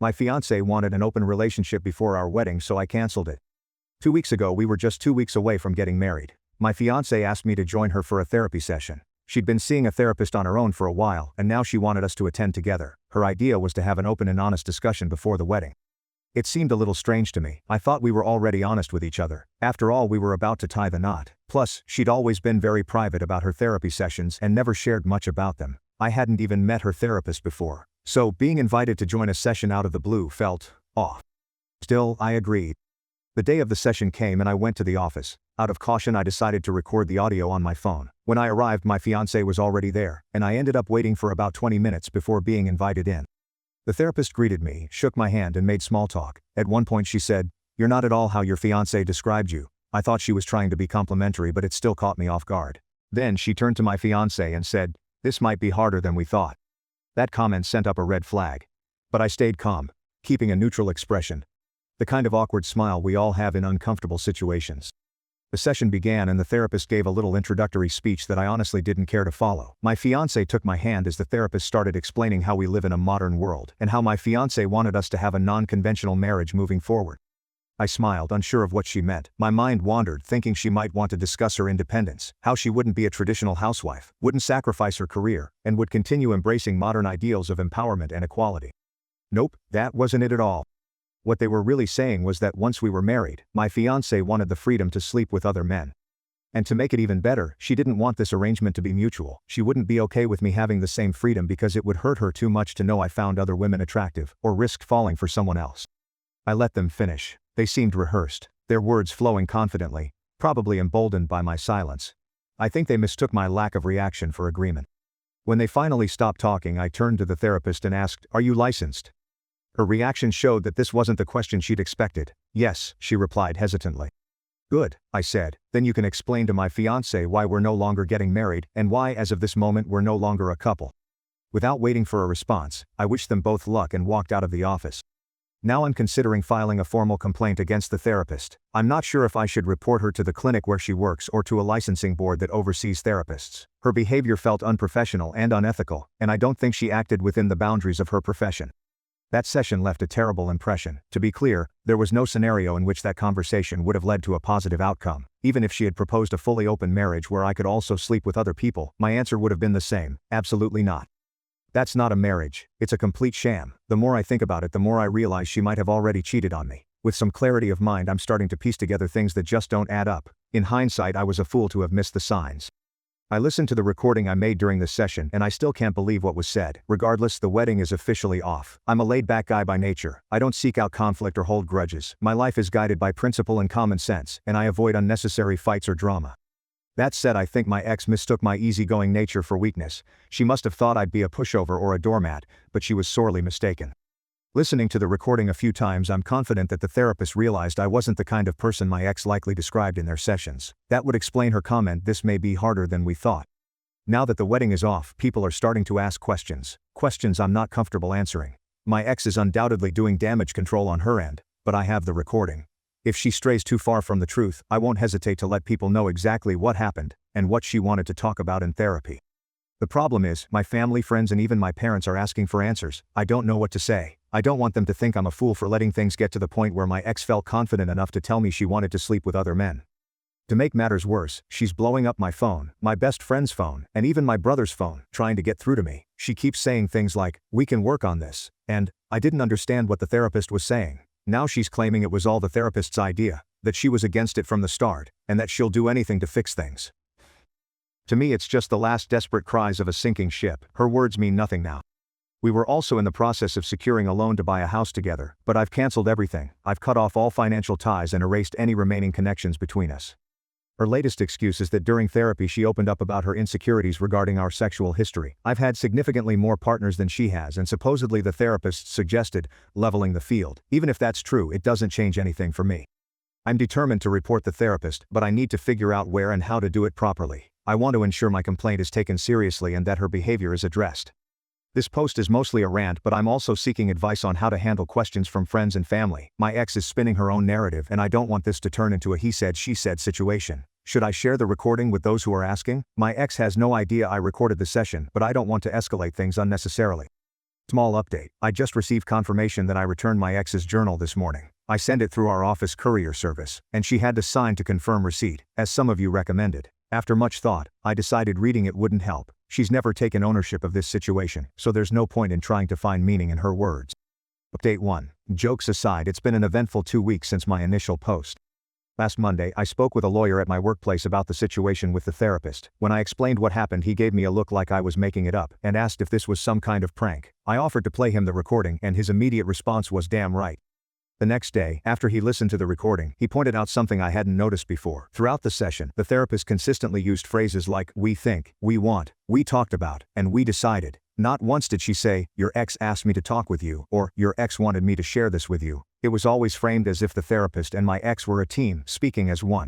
My fiancé wanted an open relationship before our wedding, so I canceled it. 2 weeks ago, we were just 2 weeks away from getting married. My fiancé asked me to join her for a therapy session. She'd been seeing a therapist on her own for a while, and now she wanted us to attend together. Her idea was to have an open and honest discussion before the wedding. It seemed a little strange to me. I thought we were already honest with each other. After all, we were about to tie the knot. Plus, she'd always been very private about her therapy sessions and never shared much about them. I hadn't even met her therapist before. So, being invited to join a session out of the blue felt off. Still, I agreed. The day of the session came and I went to the office. Out of caution, I decided to record the audio on my phone. When I arrived, my fiancé was already there, and I ended up waiting for about 20 minutes before being invited in. The therapist greeted me, shook my hand and made small talk. At one point she said, "You're not at all how your fiancé described you." I thought she was trying to be complimentary, but it still caught me off guard. Then she turned to my fiancé and said, "This might be harder than we thought." That comment sent up a red flag. But I stayed calm, keeping a neutral expression. The kind of awkward smile we all have in uncomfortable situations. The session began and the therapist gave a little introductory speech that I honestly didn't care to follow. My fiancé took my hand as the therapist started explaining how we live in a modern world and how my fiancé wanted us to have a non-conventional marriage moving forward. I smiled, unsure of what she meant. My mind wandered, thinking she might want to discuss her independence, how she wouldn't be a traditional housewife, wouldn't sacrifice her career, and would continue embracing modern ideals of empowerment and equality. Nope, that wasn't it at all. What they were really saying was that once we were married, my fiancé wanted the freedom to sleep with other men. And to make it even better, she didn't want this arrangement to be mutual. She wouldn't be okay with me having the same freedom because it would hurt her too much to know I found other women attractive, or risked falling for someone else. I let them finish. They seemed rehearsed, their words flowing confidently, probably emboldened by my silence. I think they mistook my lack of reaction for agreement. When they finally stopped talking, I turned to the therapist and asked, "Are you licensed?" Her reaction showed that this wasn't the question she'd expected. "Yes," she replied hesitantly. "Good," I said, "then you can explain to my fiancé why we're no longer getting married, and why as of this moment we're no longer a couple." Without waiting for a response, I wished them both luck and walked out of the office. Now I'm considering filing a formal complaint against the therapist. I'm not sure if I should report her to the clinic where she works or to a licensing board that oversees therapists. Her behavior felt unprofessional and unethical, and I don't think she acted within the boundaries of her profession. That session left a terrible impression. To be clear, there was no scenario in which that conversation would have led to a positive outcome. Even if she had proposed a fully open marriage where I could also sleep with other people, my answer would have been the same: absolutely not. That's not a marriage, it's a complete sham. The more I think about it, the more I realize she might have already cheated on me. With some clarity of mind, I'm starting to piece together things that just don't add up. In hindsight, I was a fool to have missed the signs. I listened to the recording I made during the session and I still can't believe what was said. Regardless, the wedding is officially off. I'm a laid-back guy by nature. I don't seek out conflict or hold grudges. My life is guided by principle and common sense, and I avoid unnecessary fights or drama. That said, I think my ex mistook my easygoing nature for weakness. She must have thought I'd be a pushover or a doormat, but she was sorely mistaken. Listening to the recording a few times, I'm confident that the therapist realized I wasn't the kind of person my ex likely described in their sessions. That would explain her comment, "This may be harder than we thought." Now that the wedding is off, people are starting to ask questions. Questions I'm not comfortable answering. My ex is undoubtedly doing damage control on her end, but I have the recording. If she strays too far from the truth, I won't hesitate to let people know exactly what happened, and what she wanted to talk about in therapy. The problem is, my family, friends, and even my parents are asking for answers. I don't know what to say. I don't want them to think I'm a fool for letting things get to the point where my ex felt confident enough to tell me she wanted to sleep with other men. To make matters worse, she's blowing up my phone, my best friend's phone, and even my brother's phone, trying to get through to me. She keeps saying things like, "We can work on this," and "I didn't understand what the therapist was saying." Now she's claiming it was all the therapist's idea, that she was against it from the start, and that she'll do anything to fix things. To me, it's just the last desperate cries of a sinking ship. Her words mean nothing now. We were also in the process of securing a loan to buy a house together, but I've canceled everything. I've cut off all financial ties and erased any remaining connections between us. Her latest excuse is that during therapy she opened up about her insecurities regarding our sexual history. I've had significantly more partners than she has, and supposedly the therapist suggested leveling the field. Even if that's true, it doesn't change anything for me. I'm determined to report the therapist, but I need to figure out where and how to do it properly. I want to ensure my complaint is taken seriously and that her behavior is addressed. This post is mostly a rant, but I'm also seeking advice on how to handle questions from friends and family. My ex is spinning her own narrative, and I don't want this to turn into a he said, she said situation. Should I share the recording with those who are asking? My ex has no idea I recorded the session, but I don't want to escalate things unnecessarily. Small update. I just received confirmation that I returned my ex's journal this morning. I sent it through our office courier service, and she had to sign to confirm receipt, as some of you recommended. After much thought, I decided reading it wouldn't help. She's never taken ownership of this situation, so there's no point in trying to find meaning in her words. Update 1. Jokes aside, it's been an eventful 2 weeks since my initial post. Last Monday, I spoke with a lawyer at my workplace about the situation with the therapist. When I explained what happened, he gave me a look like I was making it up, and asked if this was some kind of prank. I offered to play him the recording, and his immediate response was "damn right." The next day, after he listened to the recording, he pointed out something I hadn't noticed before. Throughout the session, the therapist consistently used phrases like, "we think," "we want," "we talked about," and "we decided." Not once did she say, "your ex asked me to talk with you," or "your ex wanted me to share this with you." It was always framed as if the therapist and my ex were a team, speaking as one.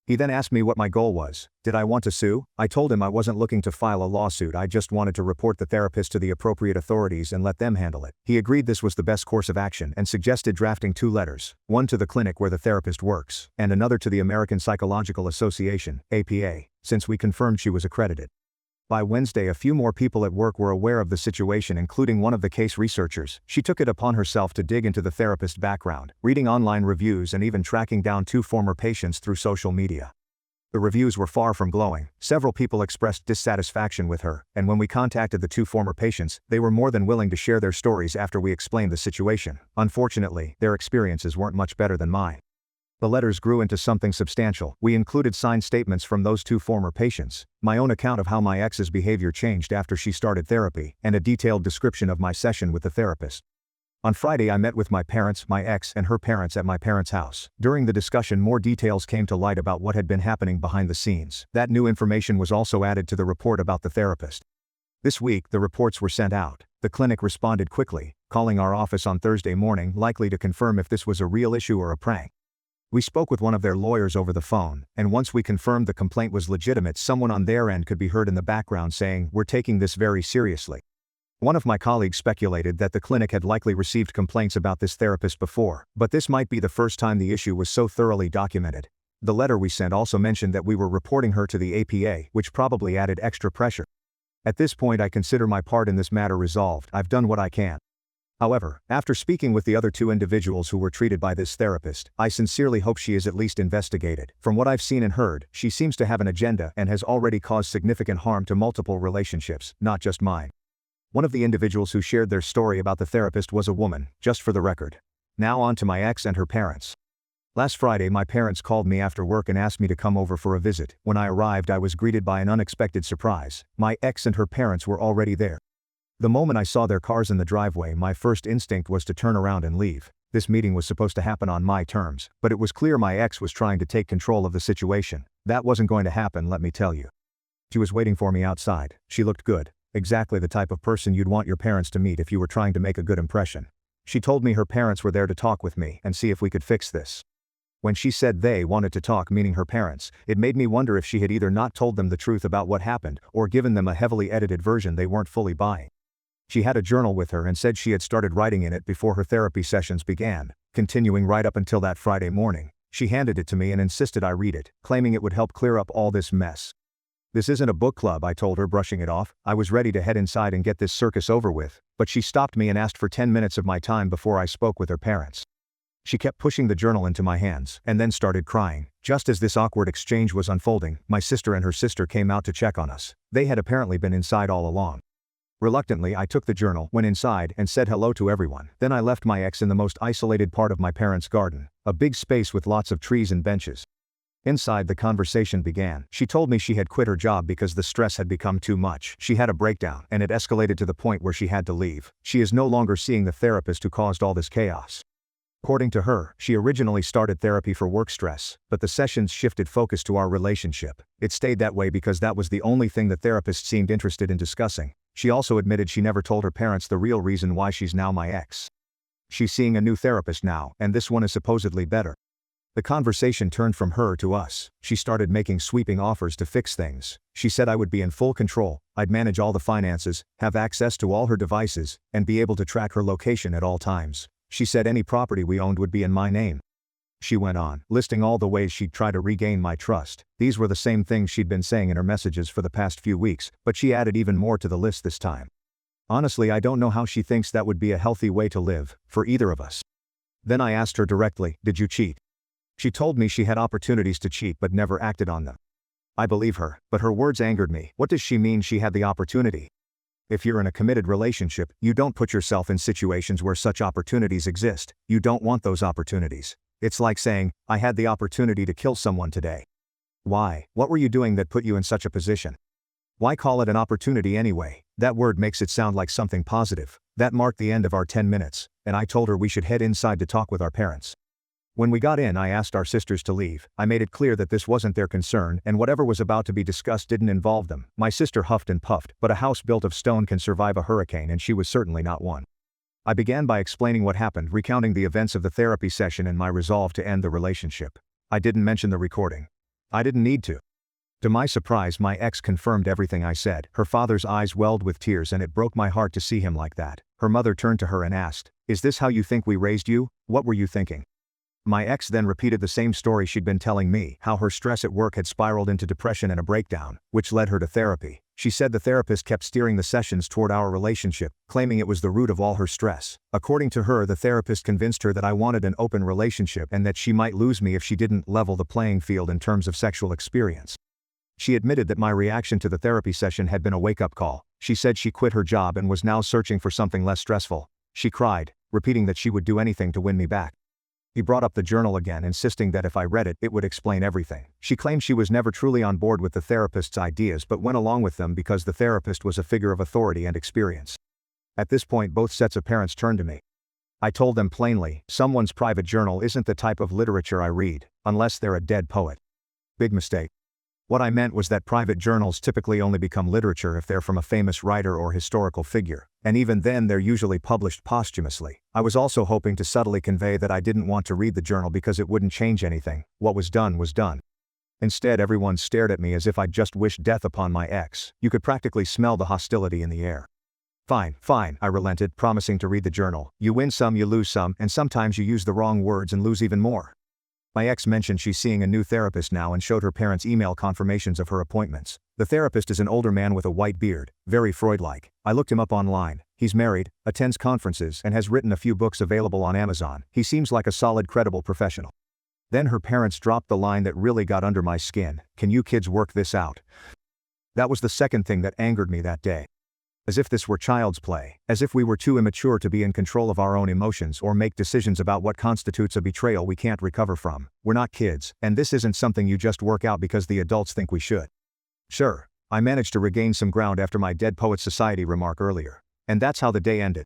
He then asked me what my goal was. Did I want to sue? I told him I wasn't looking to file a lawsuit, I just wanted to report the therapist to the appropriate authorities and let them handle it. He agreed this was the best course of action and suggested drafting 2 letters, one to the clinic where the therapist works, and another to the American Psychological Association, APA, since we confirmed she was accredited. By Wednesday, a few more people at work were aware of the situation, including one of the case researchers. She took it upon herself to dig into the therapist's background, reading online reviews and even tracking down 2 former patients through social media. The reviews were far from glowing. Several people expressed dissatisfaction with her, and when we contacted the 2 former patients, they were more than willing to share their stories after we explained the situation. Unfortunately, their experiences weren't much better than mine. The letters grew into something substantial. We included signed statements from those 2 former patients, my own account of how my ex's behavior changed after she started therapy, and a detailed description of my session with the therapist. On Friday, I met with my parents, my ex, and her parents at my parents' house. During the discussion, more details came to light about what had been happening behind the scenes. That new information was also added to the report about the therapist. This week, the reports were sent out. The clinic responded quickly, calling our office on Thursday morning, likely to confirm if this was a real issue or a prank. We spoke with one of their lawyers over the phone, and once we confirmed the complaint was legitimate, someone on their end could be heard in the background saying, "We're taking this very seriously." One of my colleagues speculated that the clinic had likely received complaints about this therapist before, but this might be the first time the issue was so thoroughly documented. The letter we sent also mentioned that we were reporting her to the APA, which probably added extra pressure. At this point, I consider my part in this matter resolved. I've done what I can. However, after speaking with the other 2 individuals who were treated by this therapist, I sincerely hope she is at least investigated. From what I've seen and heard, she seems to have an agenda and has already caused significant harm to multiple relationships, not just mine. One of the individuals who shared their story about the therapist was a woman, just for the record. Now on to my ex and her parents. Last Friday, my parents called me after work and asked me to come over for a visit. When I arrived, I was greeted by an unexpected surprise. My ex and her parents were already there. The moment I saw their cars in the driveway, my first instinct was to turn around and leave. This meeting was supposed to happen on my terms, but it was clear my ex was trying to take control of the situation. That wasn't going to happen, let me tell you. She was waiting for me outside. She looked good. Exactly the type of person you'd want your parents to meet if you were trying to make a good impression. She told me her parents were there to talk with me and see if we could fix this. When she said they wanted to talk, meaning her parents, it made me wonder if she had either not told them the truth about what happened or given them a heavily edited version they weren't fully buying. She had a journal with her and said she had started writing in it before her therapy sessions began, continuing right up until that Friday morning. She handed it to me and insisted I read it, claiming it would help clear up all this mess. "This isn't a book club," I told her, brushing it off. I was ready to head inside and get this circus over with, but she stopped me and asked for 10 minutes of my time before I spoke with her parents. She kept pushing the journal into my hands, and then started crying. Just as this awkward exchange was unfolding, my sister and her sister came out to check on us. They had apparently been inside all along. Reluctantly, I took the journal, went inside, and said hello to everyone. Then I left my ex in the most isolated part of my parents' garden, a big space with lots of trees and benches. Inside, the conversation began. She told me she had quit her job because the stress had become too much. She had a breakdown, and it escalated to the point where she had to leave. She is no longer seeing the therapist who caused all this chaos. According to her, she originally started therapy for work stress, but the sessions shifted focus to our relationship. It stayed that way because that was the only thing the therapist seemed interested in discussing. She also admitted she never told her parents the real reason why she's now my ex. She's seeing a new therapist now, and this one is supposedly better. The conversation turned from her to us. She started making sweeping offers to fix things. She said I would be in full control, I'd manage all the finances, have access to all her devices, and be able to track her location at all times. She said any property we owned would be in my name. She went on, listing all the ways she'd try to regain my trust. These were the same things she'd been saying in her messages for the past few weeks, but she added even more to the list this time. Honestly, I don't know how she thinks that would be a healthy way to live, for either of us. Then I asked her directly, did you cheat? She told me she had opportunities to cheat but never acted on them. I believe her, but her words angered me. What does she mean she had the opportunity? If you're in a committed relationship, you don't put yourself in situations where such opportunities exist. You don't want those opportunities. It's like saying, I had the opportunity to kill someone today. Why? What were you doing that put you in such a position? Why call it an opportunity anyway? That word makes it sound like something positive. That marked the end of our 10 minutes, and I told her we should head inside to talk with our parents. When we got in, I asked our sisters to leave. I made it clear that this wasn't their concern, and whatever was about to be discussed didn't involve them. My sister huffed and puffed, but a house built of stone can survive a hurricane, and she was certainly not one. I began by explaining what happened, recounting the events of the therapy session and my resolve to end the relationship. I didn't mention the recording. I didn't need to. To my surprise, my ex confirmed everything I said. Her father's eyes welled with tears, and it broke my heart to see him like that. Her mother turned to her and asked, "Is this how you think we raised you? What were you thinking?" My ex then repeated the same story she'd been telling me, how her stress at work had spiraled into depression and a breakdown, which led her to therapy. She said the therapist kept steering the sessions toward our relationship, claiming it was the root of all her stress. According to her, the therapist convinced her that I wanted an open relationship and that she might lose me if she didn't level the playing field in terms of sexual experience. She admitted that my reaction to the therapy session had been a wake-up call. She said she quit her job and was now searching for something less stressful. She cried, repeating that she would do anything to win me back. He brought up the journal again, insisting that if I read it, it would explain everything. She claimed she was never truly on board with the therapist's ideas but went along with them because the therapist was a figure of authority and experience. At this point, both sets of parents turned to me. I told them plainly, someone's private journal isn't the type of literature I read, unless they're a dead poet. Big mistake. What I meant was that private journals typically only become literature if they're from a famous writer or historical figure, and even then they're usually published posthumously. I was also hoping to subtly convey that I didn't want to read the journal because it wouldn't change anything. What was done was done. Instead, everyone stared at me as if I'd just wished death upon my ex. You could practically smell the hostility in the air. Fine, I relented, promising to read the journal. You win some, you lose some, and sometimes you use the wrong words and lose even more. My ex mentioned she's seeing a new therapist now and showed her parents email confirmations of her appointments. The therapist is an older man with a white beard, very Freud-like. I looked him up online. He's married, attends conferences, and has written a few books available on Amazon. He seems like a solid, credible professional. Then her parents dropped the line that really got under my skin. Can you kids work this out? That was the second thing that angered me that day. As if this were child's play, as if we were too immature to be in control of our own emotions or make decisions about what constitutes a betrayal we can't recover from. We're not kids, and this isn't something you just work out because the adults think we should. Sure, I managed to regain some ground after my Dead Poets Society remark earlier. And that's how the day ended.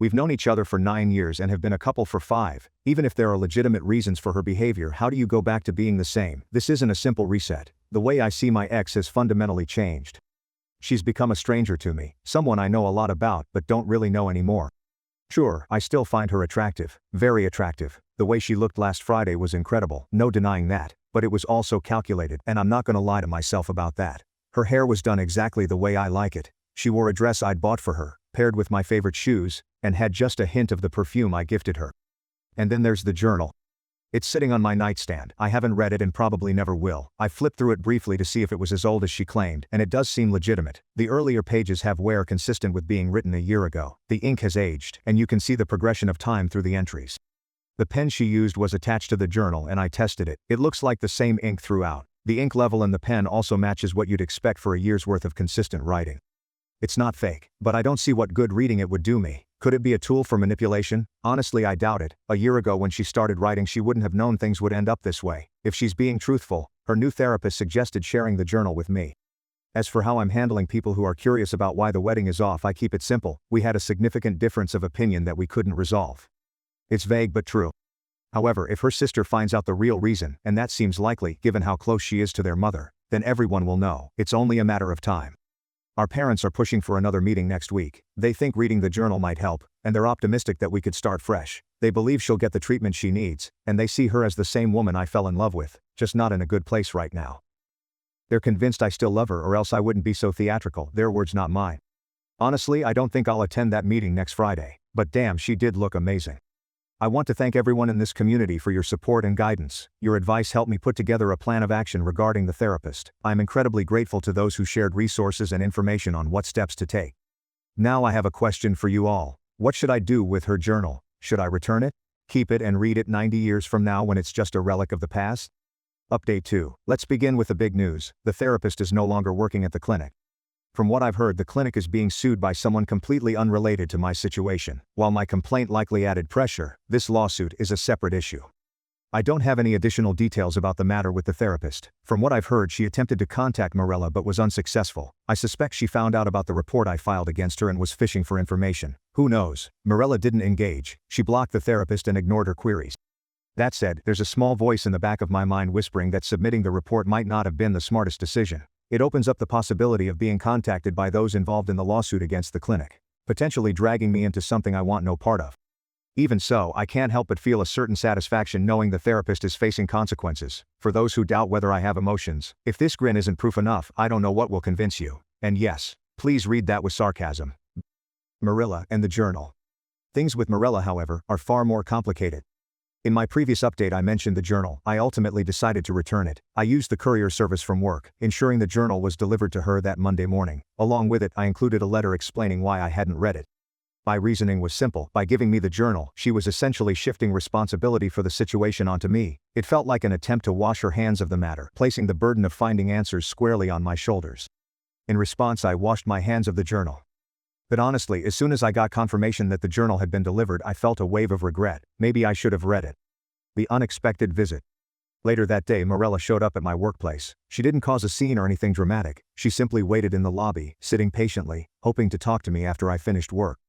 We've known each other for 9 years and have been a couple for 5. Even if there are legitimate reasons for her behavior, how do you go back to being the same? This isn't a simple reset. The way I see my ex has fundamentally changed. She's become a stranger to me, someone I know a lot about but don't really know anymore. Sure, I still find her attractive, very attractive. The way she looked last Friday was incredible, no denying that, but it was also calculated, and I'm not gonna lie to myself about that. Her hair was done exactly the way I like it. She wore a dress I'd bought for her, paired with my favorite shoes, and had just a hint of the perfume I gifted her. And then there's the journal. It's sitting on my nightstand. I haven't read it and probably never will. I flipped through it briefly to see if it was as old as she claimed, and it does seem legitimate. The earlier pages have wear consistent with being written a year ago. The ink has aged, and you can see the progression of time through the entries. The pen she used was attached to the journal and I tested it. It looks like the same ink throughout. The ink level in the pen also matches what you'd expect for a year's worth of consistent writing. It's not fake, but I don't see what good reading it would do me. Could it be a tool for manipulation? Honestly, I doubt it. A year ago when she started writing, she wouldn't have known things would end up this way. If she's being truthful, her new therapist suggested sharing the journal with me. As for how I'm handling people who are curious about why the wedding is off, I keep it simple. We had a significant difference of opinion that we couldn't resolve. It's vague but true. However, if her sister finds out the real reason, and that seems likely given how close she is to their mother, then everyone will know. It's only a matter of time. Our parents are pushing for another meeting next week. They think reading the journal might help, and they're optimistic that we could start fresh. They believe she'll get the treatment she needs, and they see her as the same woman I fell in love with, just not in a good place right now. They're convinced I still love her, or else I wouldn't be so theatrical. Their words, not mine. Honestly, I don't think I'll attend that meeting next Friday, but damn, she did look amazing. I want to thank everyone in this community for your support and guidance. Your advice helped me put together a plan of action regarding the therapist. I'm incredibly grateful to those who shared resources and information on what steps to take. Now I have a question for you all. What should I do with her journal? Should I return it? Keep it and read it 90 years from now when it's just a relic of the past? Update 2. Let's begin with the big news. The therapist is no longer working at the clinic. From what I've heard, the clinic is being sued by someone completely unrelated to my situation. While my complaint likely added pressure, this lawsuit is a separate issue. I don't have any additional details about the matter with the therapist. From what I've heard, she attempted to contact Mirella but was unsuccessful. I suspect she found out about the report I filed against her and was fishing for information. Who knows? Mirella didn't engage. She blocked the therapist and ignored her queries. That said, there's a small voice in the back of my mind whispering that submitting the report might not have been the smartest decision. It opens up the possibility of being contacted by those involved in the lawsuit against the clinic, potentially dragging me into something I want no part of. Even so, I can't help but feel a certain satisfaction knowing the therapist is facing consequences. For those who doubt whether I have emotions, if this grin isn't proof enough, I don't know what will convince you. And yes, please read that with sarcasm. Mirella and the journal. Things with Mirella, however, are far more complicated. In my previous update I mentioned the journal. I ultimately decided to return it. I used the courier service from work, ensuring the journal was delivered to her that Monday morning. Along with it, I included a letter explaining why I hadn't read it. My reasoning was simple. By giving me the journal, she was essentially shifting responsibility for the situation onto me. It felt like an attempt to wash her hands of the matter, placing the burden of finding answers squarely on my shoulders. In response, I washed my hands of the journal. But honestly, as soon as I got confirmation that the journal had been delivered, I felt a wave of regret. Maybe I should have read it. The unexpected visit. Later that day, Mirella showed up at my workplace. She didn't cause a scene or anything dramatic. She simply waited in the lobby, sitting patiently, hoping to talk to me after I finished work.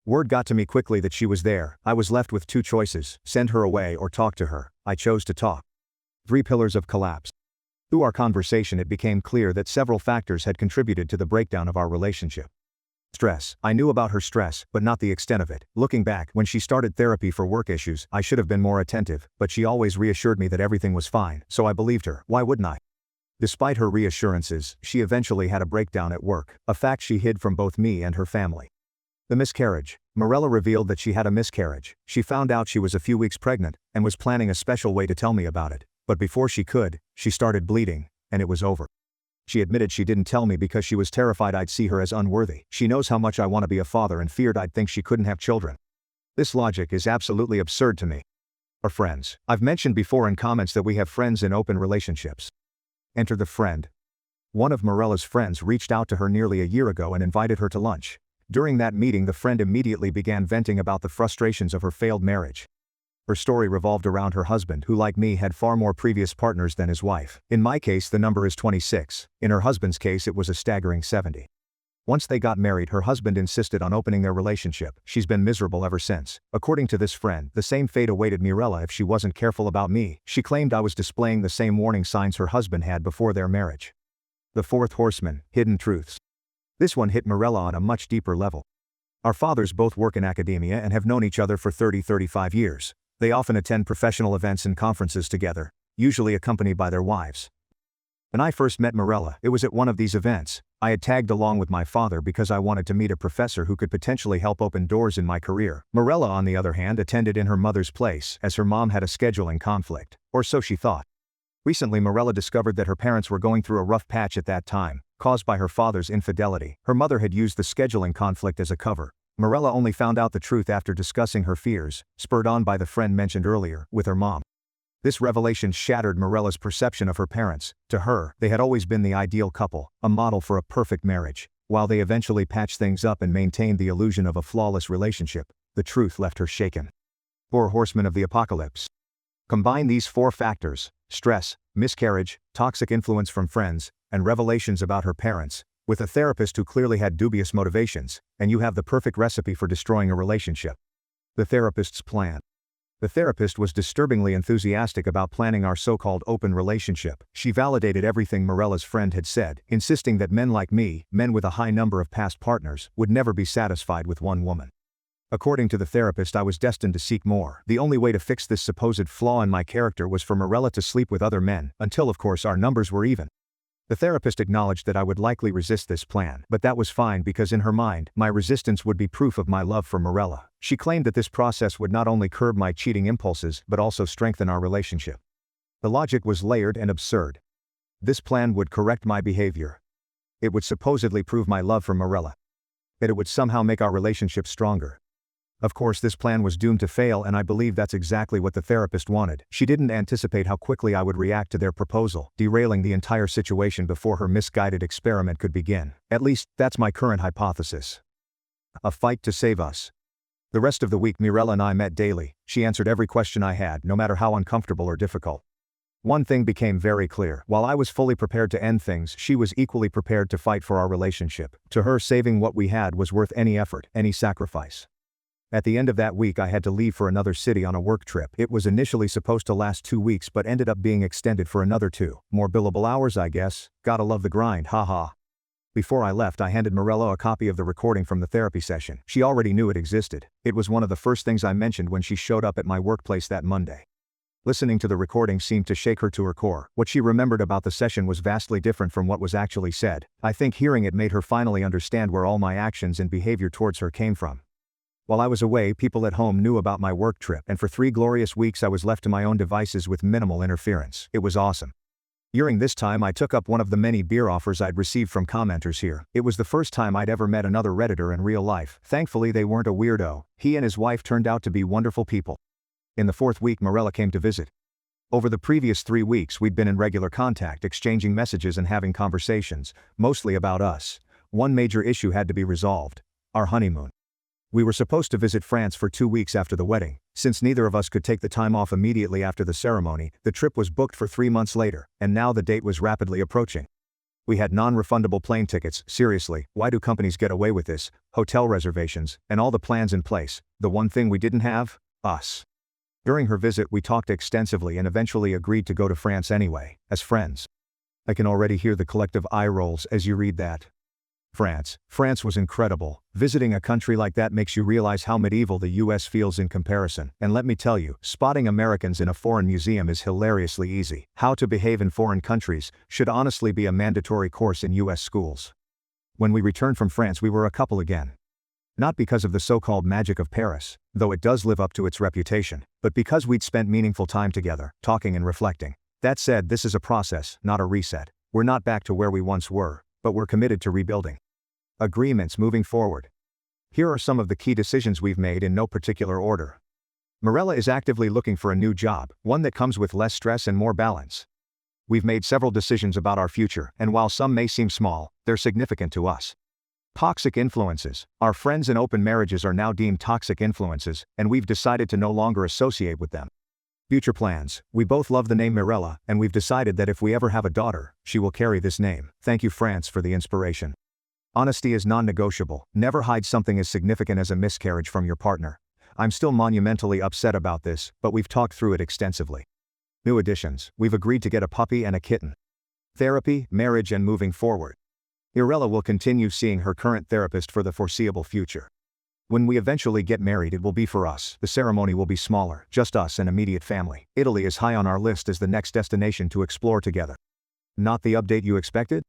Word got to me quickly that she was there. I was left with two choices: send her away or talk to her. I chose to talk. 3 pillars of collapse. Through our conversation, it became clear that several factors had contributed to the breakdown of our relationship. Stress. I knew about her stress, but not the extent of it. Looking back, when she started therapy for work issues, I should have been more attentive, but she always reassured me that everything was fine, so I believed her. Why wouldn't I? Despite her reassurances, she eventually had a breakdown at work, a fact she hid from both me and her family. The miscarriage. Mirella revealed that she had a miscarriage. She found out she was a few weeks pregnant, and was planning a special way to tell me about it. But before she could, she started bleeding, and it was over. She admitted she didn't tell me because she was terrified I'd see her as unworthy. She knows how much I want to be a father and feared I'd think she couldn't have children. This logic is absolutely absurd to me. Our friends. I've mentioned before in comments that we have friends in open relationships. Enter the friend. One of Mirella's friends reached out to her nearly a year ago and invited her to lunch. During that meeting, the friend immediately began venting about the frustrations of her failed marriage. Her story revolved around her husband, who like me had far more previous partners than his wife. In my case, the number is 26. In her husband's case, it was a staggering 70. Once they got married, her husband insisted on opening their relationship. She's been miserable ever since. According to this friend, the same fate awaited Mirella if she wasn't careful about me. She claimed I was displaying the same warning signs her husband had before their marriage. The fourth horseman, hidden truths. This one hit Mirella on a much deeper level. Our fathers both work in academia and have known each other for 30-35 years. They often attend professional events and conferences together, usually accompanied by their wives. When I first met Mirella, it was at one of these events. I had tagged along with my father because I wanted to meet a professor who could potentially help open doors in my career. Mirella, on the other hand, attended in her mother's place, as her mom had a scheduling conflict, or so she thought. Recently, Mirella discovered that her parents were going through a rough patch at that time, caused by her father's infidelity. Her mother had used the scheduling conflict as a cover. Mirella only found out the truth after discussing her fears, spurred on by the friend mentioned earlier, with her mom. This revelation shattered Mirella's perception of her parents. To her, they had always been the ideal couple, a model for a perfect marriage. While they eventually patched things up and maintained the illusion of a flawless relationship, the truth left her shaken. 4 horsemen of the apocalypse. Combine these 4 factors: stress, miscarriage, toxic influence from friends, and revelations about her parents, with a therapist who clearly had dubious motivations, and you have the perfect recipe for destroying a relationship. The therapist's plan. The therapist was disturbingly enthusiastic about planning our so-called open relationship. She validated everything Mirella's friend had said, insisting that men like me, men with a high number of past partners, would never be satisfied with one woman. According to the therapist, I was destined to seek more. The only way to fix this supposed flaw in my character was for Mirella to sleep with other men, until of course our numbers were even. The therapist acknowledged that I would likely resist this plan, but that was fine because in her mind, my resistance would be proof of my love for Mirella. She claimed that this process would not only curb my cheating impulses but also strengthen our relationship. The logic was layered and absurd. This plan would correct my behavior. It would supposedly prove my love for Mirella. that it would somehow make our relationship stronger. Of course, this plan was doomed to fail, and I believe that's exactly what the therapist wanted. She didn't anticipate how quickly I would react to their proposal, derailing the entire situation before her misguided experiment could begin. At least, that's my current hypothesis. A fight to save us. The rest of the week Mirella and I met daily. She answered every question I had, no matter how uncomfortable or difficult. One thing became very clear. While I was fully prepared to end things, she was equally prepared to fight for our relationship. To her, saving what we had was worth any effort, any sacrifice. At the end of that week I had to leave for another city on a work trip. It was initially supposed to last 2 weeks but ended up being extended for another 2. More billable hours, I guess. Gotta love the grind, haha. Before I left, I handed Mirella a copy of the recording from the therapy session. She already knew it existed. It was one of the first things I mentioned when she showed up at my workplace that Monday. Listening to the recording seemed to shake her to her core. What she remembered about the session was vastly different from what was actually said. I think hearing it made her finally understand where all my actions and behavior towards her came from. While I was away, people at home knew about my work trip, and for 3 glorious weeks I was left to my own devices with minimal interference. It was awesome. During this time I took up one of the many beer offers I'd received from commenters here. It was the first time I'd ever met another Redditor in real life. Thankfully they weren't a weirdo. He and his wife turned out to be wonderful people. In the 4th week Mirella came to visit. Over the previous 3 weeks we'd been in regular contact, exchanging messages and having conversations, mostly about us. One major issue had to be resolved: our honeymoon. We were supposed to visit France for 2 weeks after the wedding. Since neither of us could take the time off immediately after the ceremony, the trip was booked for 3 months later, and now the date was rapidly approaching. We had non-refundable plane tickets. Seriously, why do companies get away with this? Hotel reservations, and all the plans in place. The one thing we didn't have? Us. During her visit we talked extensively and eventually agreed to go to France anyway, as friends. I can already hear the collective eye rolls as you read that. France was incredible. Visiting a country like that makes you realize how medieval the US feels in comparison. And let me tell you, spotting Americans in a foreign museum is hilariously easy. How to behave in foreign countries should honestly be a mandatory course in US schools. When we returned from France we were a couple again. Not because of the so-called magic of Paris, though it does live up to its reputation, but because we'd spent meaningful time together, talking and reflecting. That said, this is a process, not a reset. We're not back to where we once were, but we're committed to rebuilding. Agreements moving forward. Here are some of the key decisions we've made in no particular order. Mirella is actively looking for a new job, one that comes with less stress and more balance. We've made several decisions about our future, and while some may seem small, they're significant to us. Toxic influences. Our friends and open marriages are now deemed toxic influences, and we've decided to no longer associate with them. Future plans. We both love the name Mirella, and we've decided that if we ever have a daughter, she will carry this name. Thank you, France, for the inspiration. Honesty is non-negotiable. Never hide something as significant as a miscarriage from your partner. I'm still monumentally upset about this, but we've talked through it extensively. New additions. We've agreed to get a puppy and a kitten. Therapy, marriage and moving forward. Mirella will continue seeing her current therapist for the foreseeable future. When we eventually get married it will be for us. The ceremony will be smaller, just us and immediate family. Italy is high on our list as the next destination to explore together. Not the update you expected?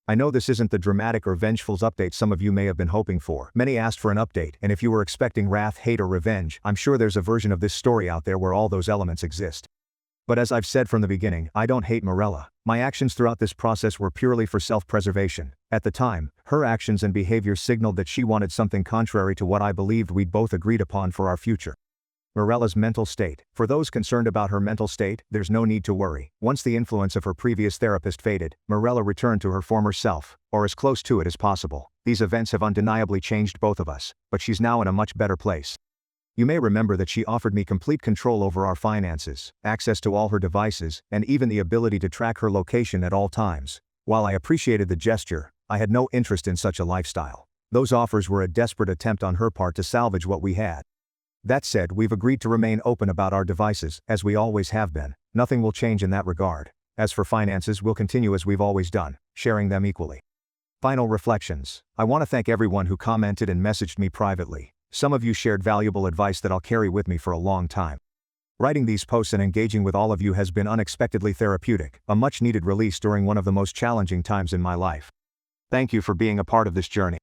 I know this isn't the dramatic or vengeful update some of you may have been hoping for. Many asked for an update, and if you were expecting wrath, hate or revenge, I'm sure there's a version of this story out there where all those elements exist. But as I've said from the beginning, I don't hate Mirella. My actions throughout this process were purely for self-preservation. At the time, her actions and behavior signaled that she wanted something contrary to what I believed we'd both agreed upon for our future. Mirella's mental state. For those concerned about her mental state, there's no need to worry. Once the influence of her previous therapist faded, Mirella returned to her former self, or as close to it as possible. These events have undeniably changed both of us, but she's now in a much better place. You may remember that she offered me complete control over our finances, access to all her devices, and even the ability to track her location at all times. While I appreciated the gesture, I had no interest in such a lifestyle. Those offers were a desperate attempt on her part to salvage what we had. That said, we've agreed to remain open about our devices, as we always have been. Nothing will change in that regard. As for finances, we'll continue as we've always done, sharing them equally. Final reflections. I want to thank everyone who commented and messaged me privately. Some of you shared valuable advice that I'll carry with me for a long time. Writing these posts and engaging with all of you has been unexpectedly therapeutic, a much-needed release during one of the most challenging times in my life. Thank you for being a part of this journey.